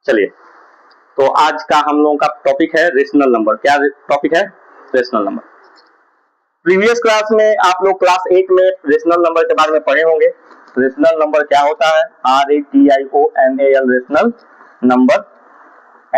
चलिए, तो आज का हम लोगों का टॉपिक है रेशनल नंबर। क्या टॉपिक है? Rational number. प्रीवियस क्लास में आप लोग क्लास 8 में रेशनल नंबर के बारे में पढ़े होंगे। रेशनल नंबर क्या होता है? RATIONAL rational number,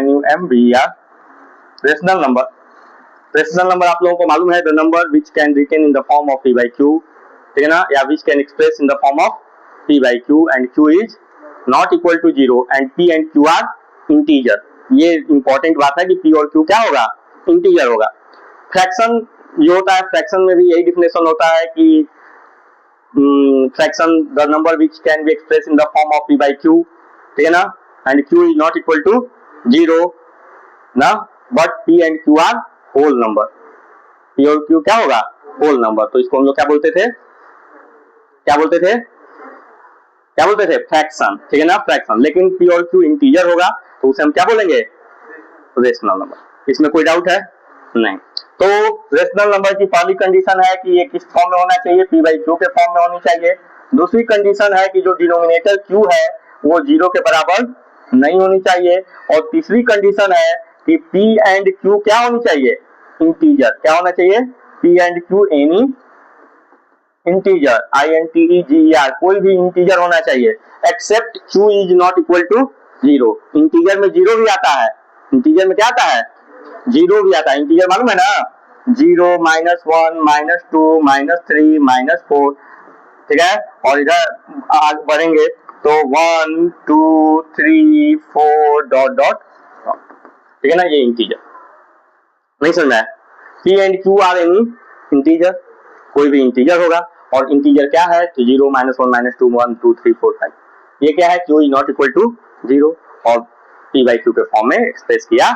NUMBER rational number. Rational number आप लोगों को मालूम है, the number which can written in the form of P/Q, ठीक है ना, या which can express in the form of P/Q and Q is not equal to 0 and P and Q are integer. ये इंपॉर्टेंट बात है कि P और Q क्या होगा? इंटीजर होगा। फ्रैक्शन जो होता है, फ्रैक्शन में भी यही डिफिनेशन होता है कि fraction the number which can be express in the form of P/Q, ठीक है ना, and Q is not equal to 0 ना, but P and Q are whole number. P और Q क्या होगा? Whole number. तो इसको हम लोग क्या बोलते थे? क्या बोलते थे? क्या बोलते थे? फ्रैक्शन, ठीक है ना, फ्रैक्शन। लेकिन P और Q इंटीजर होगा तो उसे हम क्या बोलेंगे? Rational number. इसमें कोई डाउट है? नहीं। तो रेशनल नंबर की पहली कंडीशन है कि ये किस फॉर्म में होना चाहिए? P/Q के फॉर्म में होनी चाहिए। दूसरी कंडीशन है कि जो डिनोमिनेटर Q है वो 0 के बराबर नहीं होनी चाहिए। और तीसरी कंडीशन है कि P एंड Q क्या होनी चाहिए? इंटीजर। क्या होना चाहिए? P and Q any integer, INTEGER, कोई भी इंटीजर होना चाहिए except Q is not equal to 0। Integer में 0 भी आता है। इंटीजर में क्या आता है? 0 भी आता है। इंटीजर मालूम है ना? 0, -1, -2, -3, -4, ठीक है। और इधर आगे बढ़ेंगे तो 1, 2, 3, 4 डॉट डॉट, ठीक है ना, ये इंटीजर। नहीं समझ में आया? P and Q are any integer, कोई भी इंटीजर होगा। और इंटीजर क्या है? तो 0, -1, -2, 1, 2, 3, 4, 5। ये क्या है? Q is not equal to 0 और P/Q के फॉर्म में एक्सप्रेस किया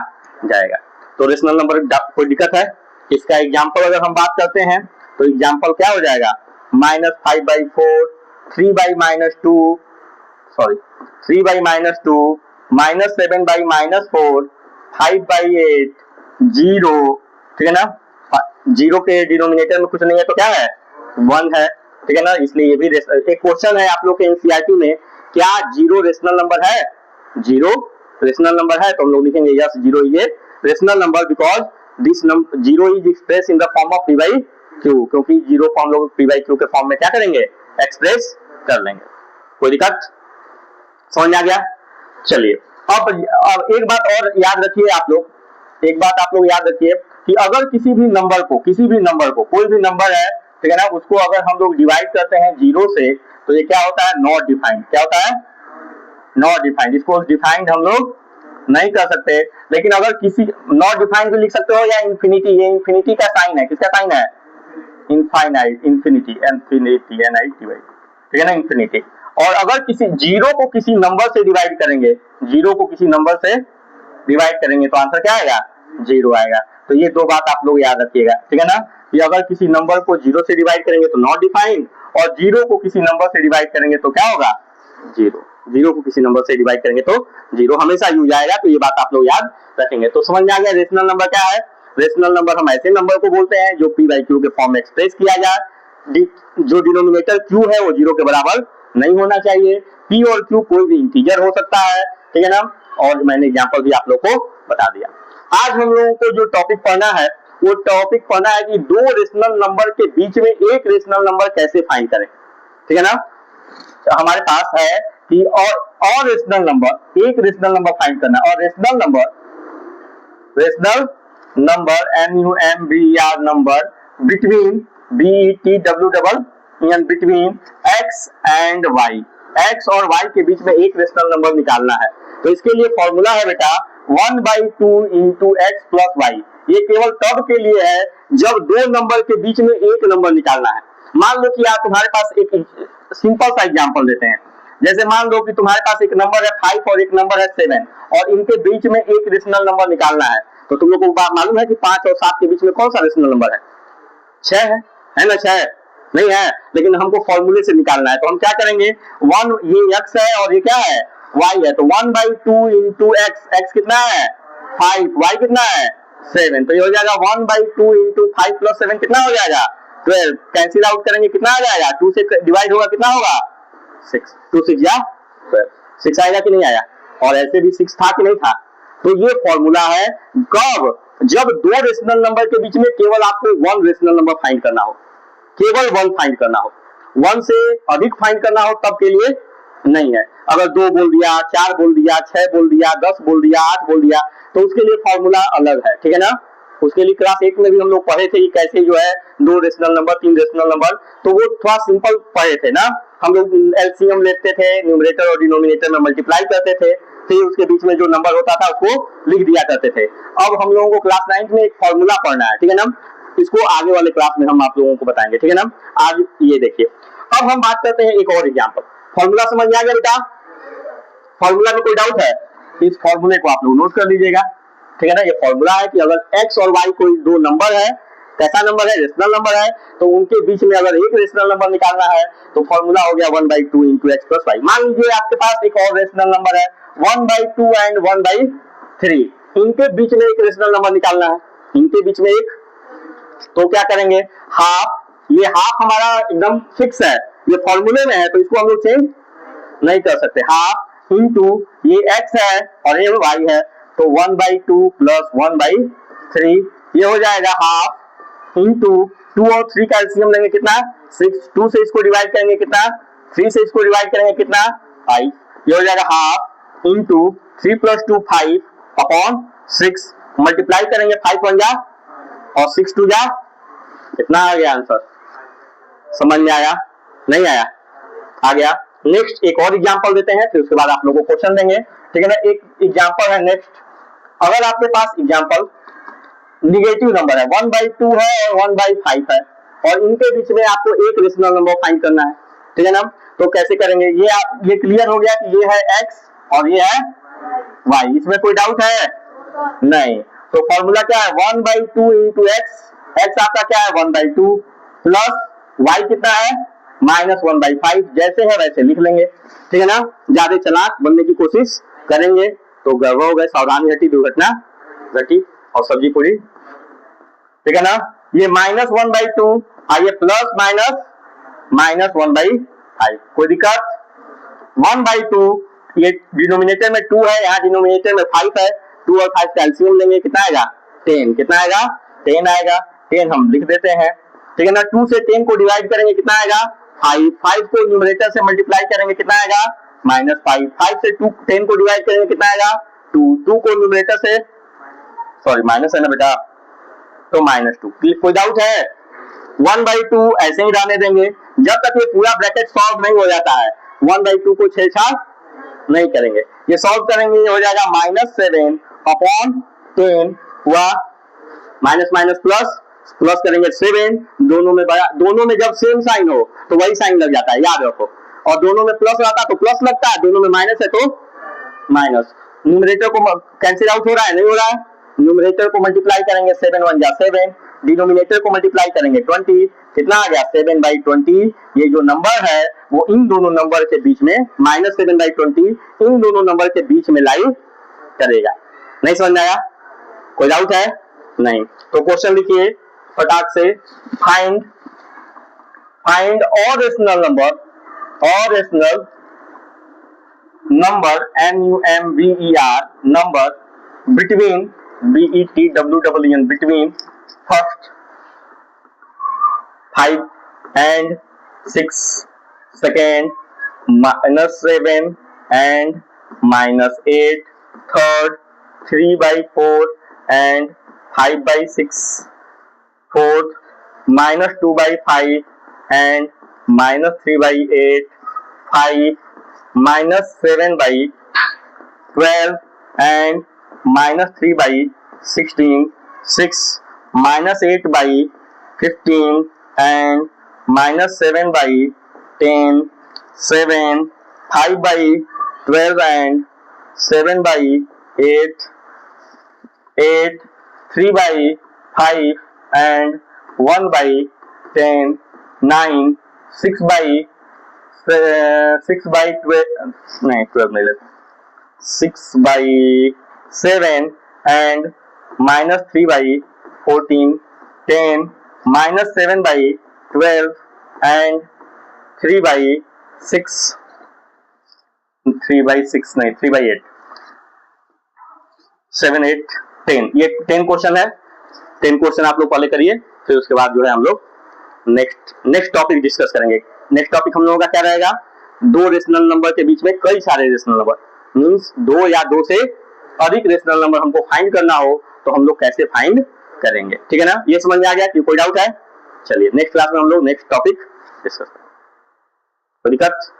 जाएगा। तो रेशनल नंबर कोई दिक्कत है? इसका एग्जाम्पल अगर हम बात करते हैं तो एग्जाम्पल क्या हो जाएगा? -5/4, 3/-2, सॉरी 3/-2, -7/-4, 5/8, 0, ठीक है ना। 0 के डिनोमिनेटर में कुछ नहीं है तो क्या है? 1 है, ठीक है ना। इसलिए ये भी एक क्वेश्चन है आप लोग के एनसीईआरटी में, क्या 0 रेशनल नंबर है? 0 रेशनल नंबर है तो हम लोग लिखेंगे yes 0 is a rational number because this number 0 is express in the form of P/Q, क्योंकि 0 को हम लोग P/Q के फॉर्म में क्या करेंगे? एक्सप्रेस कर लेंगे। कोई दिक्कत? समझ में आ गया? चलिए, अब एक बात और याद रखिए आप लोग, एक बात आप लोग याद रखिए कि अगर किसी भी नंबर को कोई भी नंबर है, ठीक है ना, उसको अगर हम लोग डिवाइड करते हैं 0 से तो ये क्या होता है? Not defined. क्या होता है? Not defined. इसको डिफाइंड हम लोग नहीं कर सकते। लेकिन अगर किसी नॉट डिफाइंड भी लिख सकते हो, या इंफिनिटी, ये इंफिनिटी का साइन है। किसका साइन है? इनफाइनाइट, इंफिनिटी, NITY, ठीक है ना, इंफिनिटी। और अगर किसी 0 को किसी नंबर से डिवाइड करेंगे, 0 को किसी नंबर से डिवाइड करेंगे तो आंसर क्या आएगा? 0 आएगा। तो ये दो बात आप लोग याद रखिएगा, ठीक है ना, कि अगर किसी नंबर को 0 से डिवाइड करेंगे तो नॉट डिफाइंड, और 0 को किसी नंबर से डिवाइड करेंगे तो क्या होगा? 0। 0 को किसी नंबर से डिवाइड करेंगे तो 0 हमेशा यूज आएगा। तो ये बात आप लोग याद रखेंगे। तो समझ में आ गया रेशनल नंबर क्या है? रेशनल नंबर हम ऐसे नंबर को बोलते हैं जो P/Q के फॉर्म में एक्सप्रेस किया जाए। जो डिनोमिनेटर Q है वो 0 के बराबर नहीं होना चाहिए। P और Q कोई भी इंटीजर हो सकता है, ठीक है ना। और मैंने एग्जांपल भी आप लोग को बता दिया। आज हम लोगों को जो टॉपिक पढ़ना है वो टॉपिक पढ़ना है कि दो रेशनल नंबर के बीच में एक रेशनल नंबर कैसे फाइंड करें, ठीक है ना। तो हमारे पास है कि और रेशनल नंबर, एक रेशनल नंबर फाइंड करना है। और rational number NUMBER number between between x and y, x और y के बीच में एक रेशनल नंबर निकालना है। तो इसके लिए फॉर्मूला है बेटा 1/2 into x plus y। ये केवल तब के लिए है जब दो नंबर के बीच में एक नंबर निकालना है। मान लो कि आप तुम्हारे पास एक सिंपल सा एग्जांपल देते हैं। जैसे मान लो कि तुम्हारे पास एक नंबर है 5 और एक नंबर है 7 और इनके बीच में एक रेशनल नंबर निकालना है। तो तुम लोग को मालूम है कि 5 और 7 के बीच में कौन सा रेशनल नंबर है? 6 है ना? 6 नहीं है, लेकिन हमको फॉर्मूले से निकालना है। तो हम क्या करेंगे? 1 ये x है और ये क्या है? y है। तो 1/2 into x, x कितना है? 5, y कितना है? 7। तो ये हो जाएगा 1/2 into 5 plus 7 कितना हो जाएगा? 12। कैंसिल आउट करेंगे कितना आ जाएगा? 2 से डिवाइड होगा कितना होगा? 6। 2 6 या 12। 6 आएगा कि नहीं आया? और ऐसे भी 6 था कि नहीं था। तो ये फॉर्मूला है कब, जब दो रेशनल नंबर के बीच में केवल आपको वन रेशनल नंबर फाइंड करना हो, केवल वन फाइंड करना हो, वन से अधिक फाइंड करना हो तब के लिए नहीं है। अगर 2 बोल दिया, 4 बोल दिया, 6 बोल दिया, 10 बोल दिया, 8 बोल दिया, तो उसके लिए फॉर्मूला अलग है, ठीक है ना। उसके लिए क्लास 8 में भी हम लोग पढ़े थे कि कैसे जो है 2 रेशनल नंबर, 3 रेशनल नंबर, तो वो थोड़ा सिंपल पढ़े थे ना। हम लोग एलसीएम लेते थे, न्यूमरेटर और डिनोमिनेटर में मल्टीप्लाई करते थे, फिर उसके बीच में जो नंबर होता था उसको लिख दिया करते थे। अब हम लोगों को क्लास 9 में एक फॉर्मूला पढ़ना है, ठीक है ना। इसको आगे वाले क्लास में हम आप लोगों को बताएंगे, ठीक है ना। आज ये देखिए, अब हम बात करते हैं एक और एग्जाम्पल। फॉर्मूला समझ में आ गया बेटा? फॉर्मूला में कोई डाउट है? इस फॉर्मूले को आप लोग नोट कर लीजिएगा, ठीक है ना। ये फॉर्मूला है कि अगर x और y कोई दो नंबर है, कैसा नंबर है, रेशनल नंबर है, तो उनके बीच में अगर एक रेशनल नंबर निकालना है तो फॉर्मूला हो गया 1/2 इंटू एक्स प्लस वाई। मान लीजिए आपके पास एक और रेशनल नंबर है 1/2 एंड 1/3, इनके बीच में एक रेशनल नंबर निकालना है, इनके बीच में एक, तो क्या करेंगे, हाफ, ये हाफ हमारा एकदम फिक्स है, ये फॉर्मूले में है तो इसको हम लोग चेंज नहीं कर सकते। हाफ इंटू ये x है और ये y है, तो 1/2 प्लस 1/3, ये हो जाएगा हाफ इंटू 2 और 3 का एलसीएम लेंगे कितना 6, 2 से इसको डिवाइड करेंगे कितना 3 से इसको डिवाइड करेंगे कितना 5, ये हो जाएगा हाफ इंटू 3 + 2 5 अपॉन 6, मल्टीप्लाई करेंगे 5 1 जा और 6 2 जा, इतना आ गया आंसर। समझ में आया? नहीं आया? आ गया। नेक्स्ट एक और एग्जांपल देते हैं, फिर उसके बाद आप लोगों को क्वेश्चन देंगे, ठीक है ना। एक एग्जांपल है नेक्स्ट, अगर आपके पास एग्जांपल निगेटिव नंबर है 1/2 है और 1/5 है और इनके बीच में आपको एक रेशनल नंबर फाइंड करना है, ठीक है ना। तो कैसे करेंगे, ये क्लियर हो गया कि ये है x और ये है y, इसमें कोई डाउट है? नहीं। तो फॉर्मूला क्या है 1/2 इंटू x आपका क्या है 1/2 प्लस y कितना है -1/5, जैसे है वैसे लिख लेंगे, ठीक है ना। ज्यादा चालाक बनने की कोशिश करेंगे तो गड़बड़ हो गए, सावधानी हटी दुर्घटना घटी और सब्जी पूरी, ठीक है ना। ये -1/2 आइए प्लस -1/5, कोई दिक्कत? 1/2, ये डिनोमिनेटर में 2 है, यहाँ डिनोमिनेटर में 5 है, 2 और 5 का एलसीएम लेंगे कितना आएगा 10, कितना आएगा 10 आएगा, 10 हम लिख देते हैं, ठीक है ना। 2 से 10 को डिवाइड करेंगे कितना आएगा 5, 5 को न्यूमरेटर से मल्टीप्लाई करेंगे कितना आएगा -5, 5 से 10 को डिवाइड करेंगे कितना आएगा 2, 2 को न्यूमरेटर से, सॉरी माइनस है ना बेटा, तो -2। कोई डाउट है? 1/2 ऐसे ही रहने देंगे जब तक ये पूरा ब्रैकेट सॉल्व नहीं हो जाता है, 1/2 को छेड़छाड़ नहीं करेंगे। ये सॉल्व करेंगे, ये हो जाएगा -7 अपॉन 10 हुआ, माइनस माइनस प्लस, प्लस करेंगे 7, दोनों में बड़ा, दोनों में जब सेम साइन हो तो वही साइन लग जाता है, याद रखो। और दोनों में प्लस रहता तो प्लस लगता है, दोनों में माइनस है तो माइनस। न्यूमरेटर को कैंसिल आउट हो रहा है, नहीं हो रहा है। न्यूमरेटर को मल्टीप्लाई करेंगे 7 1 जा 7, डिनोमिनेटर को मल्टीप्लाई करेंगे 20, कितना आ गया 7/20। ये जो नंबर है वो इन दोनों नंबर के बीच में -7/20 इन दोनों नंबर के बीच में लाई करेगा। नहीं समझ में आया? कोई डाउट है? नहीं। तो क्वेश्चन लिखिए फटाक से, find all rational number number between between first 5 and 6, second -7 and -8, third 3/4 and 5/6, fourth -2/5 and -3/8, 5 -7/12 and -3/16, 6 -8/15 and -7/10, 7 5/12 and 7/8, 8 3/5 and 1/10, 9 6/12 नहीं 12 नहीं लेते, 6/7 and -3/14, 10 -7/12 and 3/6 नहीं 3/8, 7, 8, 10, ये 10 क्वेश्चन है। 10 क्वेश्चन आप लोग पहले करिए, फिर उसके बाद जो है हम लोग नेक्स्ट टॉपिक डिस्कस करेंगे। नेक्स्ट टॉपिक हम लोगों का क्या रहेगा, दो रेशनल नंबर के बीच में कई सारे रेशनल नंबर, मींस दो या दो से अधिक रेशनल नंबर हमको फाइंड करना हो तो हम लोग कैसे फाइंड करेंगे। ठीक है ना, ये समझ में आ गया कि कोई डाउट है? चलिए नेक्स्ट क्लास में हम लोग नेक्स्ट टॉपिक डिस्कस करेंगे। कोई दिक्कत?